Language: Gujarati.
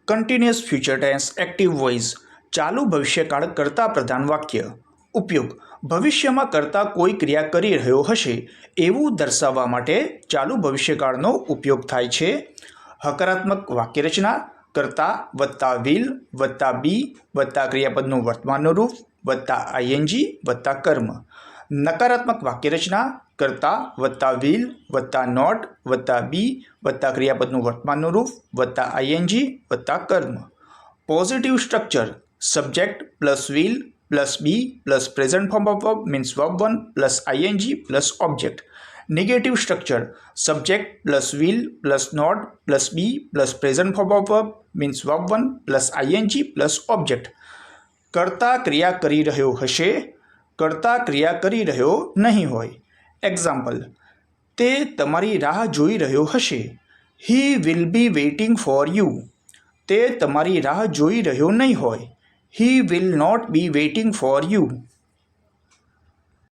Continuous future tense active voice ચાલુ ભવિષ્યકાળ કર્તા પ્રધાન વાક્ય. ઉપયોગ ભવિષ્યમાં કર્તા કોઈ ક્રિયા કરી રહ્યો હશે એવું દર્શાવવા માટે ચાલુ ભવિષ્યકાળનો ઉપયોગ થાય છે. હકારાત્મક વાક્યરચના કર્તા વત્તા વિલ વત્તા બી વત્તા ક્રિયાપદનું વર્તમાનનું રૂપ વત્તા આઈએનજી વત્તા કર્મ. નકારાત્મક વાક્યરચના કર્તા વત્તા વિલ વત્તા નોટ વત્તા બી વત્તા ક્રિયાપદનું વર્તમાનનું રૂપ વત્તા આઈએનજી વત્તા કર્મ. Positive structure subject plus will plus be plus present form of verb means verb 1 plus ING plus object. Negative structure subject plus will plus not plus be plus present form of verb means verb 1 plus ING plus object. કર્તા ક્રિયા કરી રહ્યો હશે, કર્તા ક્રિયા કરી રહ્યો નહીં હોય. એક્ઝામ્પલ: તે તમારી રાહ જોઈ રહ્યો હશે. He will be waiting for you. તે તમારી રાહ જોઈ રહ્યો નહીં હોય. He will not be waiting for you.